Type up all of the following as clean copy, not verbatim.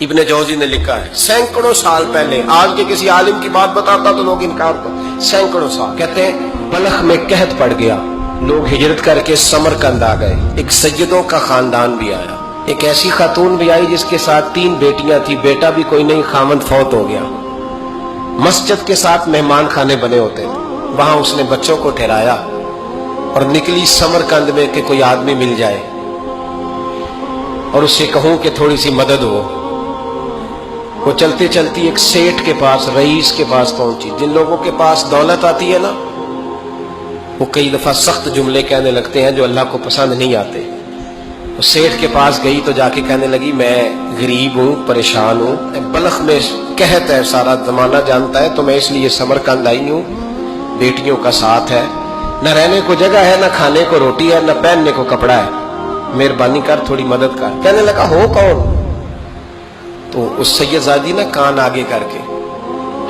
ابن جوزی نے لکھا ہے سینکڑوں سال پہلے، آج کے کسی عالم کی بات بتاتا تو لوگ انکار کرتے، سینکڑوں سال، کہتے ہیں بلخ میں قحط پڑ گیا، لوگ ہجرت کر کے سمرقند آ گئے، ایک سیدوں کا خاندان بھی آیا، ایک ایسی خاتون بھی آئی جس کے ساتھ 3 بیٹیاں تھی، بیٹا بھی کوئی نہیں، خامند فوت ہو گیا، مسجد کے ساتھ مہمان خانے بنے ہوتے تھے، وہاں اس نے بچوں کو ٹھہرایا اور نکلی سمرقند میں کہ کوئی آدمی مل جائے اور اس سے کہوں کہ تھوڑی سی مدد ہو۔ وہ چلتے چلتی ایک سیٹھ کے پاس، رئیس کے پاس پہنچی۔ جن لوگوں کے پاس دولت آتی ہے نا، وہ کئی دفعہ سخت جملے کہنے لگتے ہیں جو اللہ کو پسند نہیں آتے۔ وہ سیٹھ کے پاس گئی تو جا کے کہنے لگی میں غریب ہوں، پریشان ہوں، بلخ میں قحط ہے، سارا زمانہ جانتا ہے، تو میں اس لیے سمرقند آئی ہوں، بیٹیوں کا ساتھ ہے، نہ رہنے کو جگہ ہے، نہ کھانے کو روٹی ہے، نہ پہننے کو کپڑا ہے، مہربانی کر تھوڑی مدد کر۔ کہنے لگا ہو کون؟ تو اس سید زادی نے کان آگے کر کے،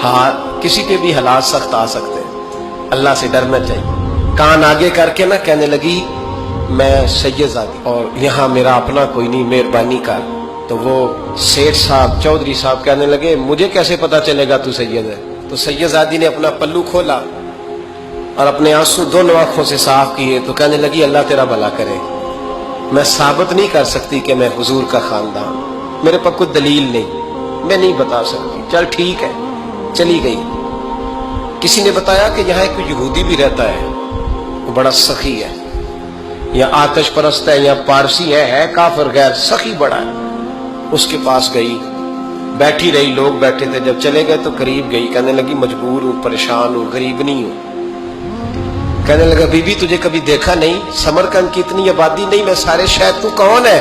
ہاں کسی کے بھی حالات سخت آ سکتے ہیں، اللہ سے ڈرنا چاہیے، کان آگے کر کے نہ کہنے لگی میں سید زادی اور یہاں میرا اپنا کوئی نہیں، مہربانی کر۔ تو وہ سیٹھ صاحب، چودھری صاحب کہنے لگے مجھے کیسے پتا چلے گا تو سید ہے؟ تو سید زادی نے اپنا پلو کھولا اور اپنے آنسو دونوں آنکھوں سے صاف کیے تو کہنے لگی اللہ تیرا بھلا کرے، میں ثابت نہیں کر سکتی کہ میں حضور کا خاندان، میرے پاس کوئی دلیل نہیں، میں نہیں بتا سکتی، چل ٹھیک ہے، چلی گئی۔ کسی نے بتایا کہ یہاں ایک یہودی بھی رہتا ہے، وہ بڑا سخی ہے، یا آتش پرست ہے، یا پارسی ہے کافر غیر، سخی بڑا ہے۔ اس کے پاس گئی، بیٹھی رہی، لوگ بیٹھے تھے، جب چلے گئے تو قریب گئی، کہنے لگی مجبور ہوں، پریشان ہوں، غریب نہیں ہوں۔ کہنے لگا بی بی تجھے کبھی دیکھا نہیں، سمرقند کی اتنی آبادی نہیں، میں سارے شہر، تو کون ہے؟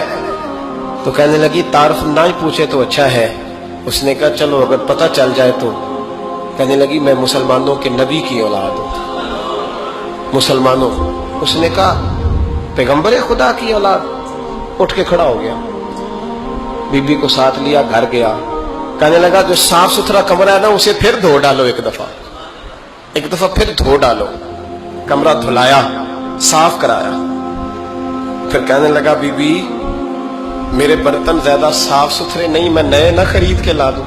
تو کہنے لگی تعارف نہ ہی پوچھے تو اچھا ہے۔ اس نے کہا چلو اگر پتہ چل جائے تو۔ کہنے لگی میں مسلمانوں کے نبی کی اولاد ہوں، مسلمانوں۔ اس نے کہا پیغمبر خدا کی اولاد؟ اٹھ کے کھڑا ہو گیا، بی بی کو ساتھ لیا، گھر گیا، کہنے لگا جو صاف ستھرا کمرہ ہے نا اسے پھر دھو ڈالو، ایک دفعہ پھر دھو ڈالو۔ کمرہ دھلایا، صاف کرایا، پھر کہنے لگا بی بی میرے برتن زیادہ صاف ستھرے نہیں، میں نئے نہ خرید کے لا دوں۔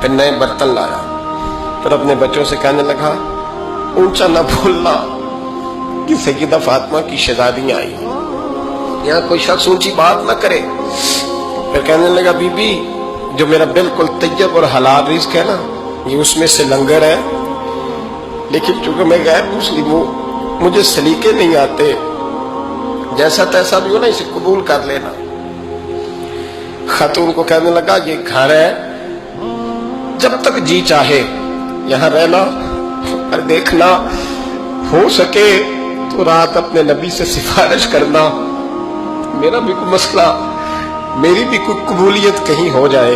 پھر نئے برتن لایا، پھر اپنے بچوں سے کہنے لگا اونچا نہ بھولنا کہ سیدہ فاطمہ کی شہزادیاں آئی، یہاں کوئی شخص اونچی بات نہ کرے۔ پھر کہنے لگا بی بی جو میرا بالکل طیب اور حلال رزق ہے نا، یہ اس میں سے لنگر ہے، لیکن چونکہ میں غیر مسلم ہوں، مجھے سلیقے نہیں آتے، جیسا تیسا بھی ہو نا اسے قبول کر لینا۔ خاتون کو کہنے لگا یہ گھر ہے، جب تک جی چاہے یہاں رہنا، اور دیکھنا ہو سکے تو رات اپنے نبی سے سفارش کرنا، میرا بھی کوئی مسئلہ، میری بھی کوئی قبولیت کہیں ہو جائے۔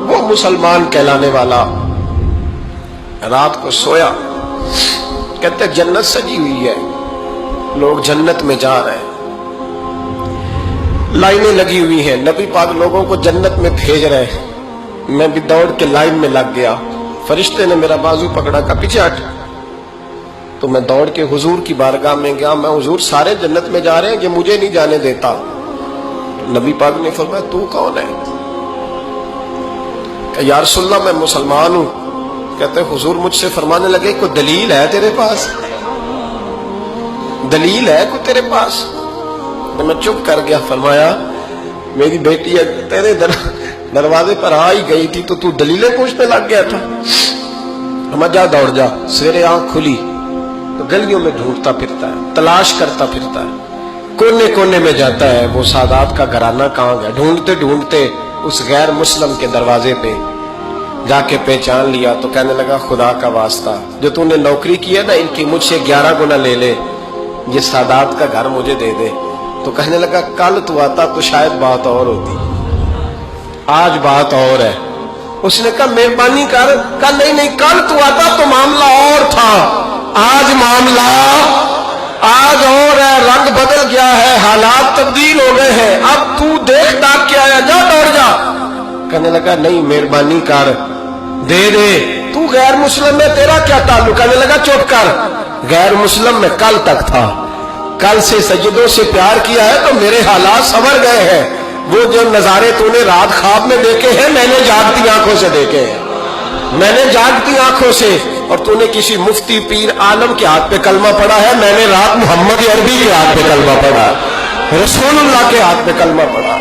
وہ مسلمان کہلانے والا رات کو سویا، کہتے جنت سجی ہوئی ہے، لوگ جنت میں جا رہے ہیں، لائنیں لگی ہوئی ہیں، نبی پاک لوگوں کو جنت میں بھیج رہے ہیں، میں بھی دوڑ کے لائن میں لگ گیا، فرشتے نے میرا بازو پکڑا کہ پیچھے ہٹ، تو میں دوڑ کے حضور کی بارگاہ میں گیا، میں حضور سارے جنت میں جا رہے ہیں، یہ مجھے نہیں جانے دیتا۔ نبی پاک نے فرمایا تو کون ہے؟ کہ یا رسول اللہ میں مسلمان ہوں۔ کہتے حضور مجھ سے فرمانے لگے کوئی دلیل ہے تیرے پاس؟ دلیل ہے کوئی تیرے پاس؟ میں چپ کر گیا۔ فرمایا میری بیٹی تیرے دروازے پر آ ہی گئی تھی تو دلیلیں پوچھنے لگ گیا تھا۔ ہمیں جا دوڑ جا۔ سویرے آنکھ کھلی تو گلیوں میں ڈھونڈتا پھرتا ہے، تلاش کرتا پھرتا ہے، کونے کونے میں جاتا ہے وہ سادات کا گھرانہ کہاں گیا، ڈھونڈتے ڈھونڈتے اس غیر مسلم کے دروازے پہ جا کے پہچان لیا تو کہنے لگا خدا کا واسطہ جو تو نے نوکری کی ہے نا ان کی مجھ سے 11 گنا لے لے، یہ سادات کا گھر مجھے دے دے۔ تو کہنے لگا کل تو آتا تو شاید بات اور ہوتی، آج بات اور ہے۔ اس نے کہا مہربانی کر، کہا نہیں کل تو آتا تو معاملہ اور تھا، آج معاملہ آج اور ہے، رنگ بدل گیا ہے، حالات تبدیل ہو گئے ہیں، اب تو دیکھ داکھ کے آیا، جا دوڑ جا۔ کہنے لگا نہیں مہربانی کر دے دے، تو غیر مسلم ہے تیرا کیا تعلق؟ کہنے لگا چپ کر، غیر مسلم میں کل تک تھا، کل سے سجدوں سے پیار کیا ہے تو میرے حالات سنور گئے ہیں، وہ جو نظارے تو نے رات خواب میں دیکھے ہیں میں نے جاگتی آنکھوں سے دیکھے ہیں، میں نے جاگتی آنکھوں سے. اور تو نے کسی مفتی پیر عالم کے ہاتھ پہ کلمہ پڑھا ہے، میں نے رات محمد عربی کے ہاتھ پہ کلمہ پڑھا، رسول اللہ کے ہاتھ پہ کلمہ پڑھا.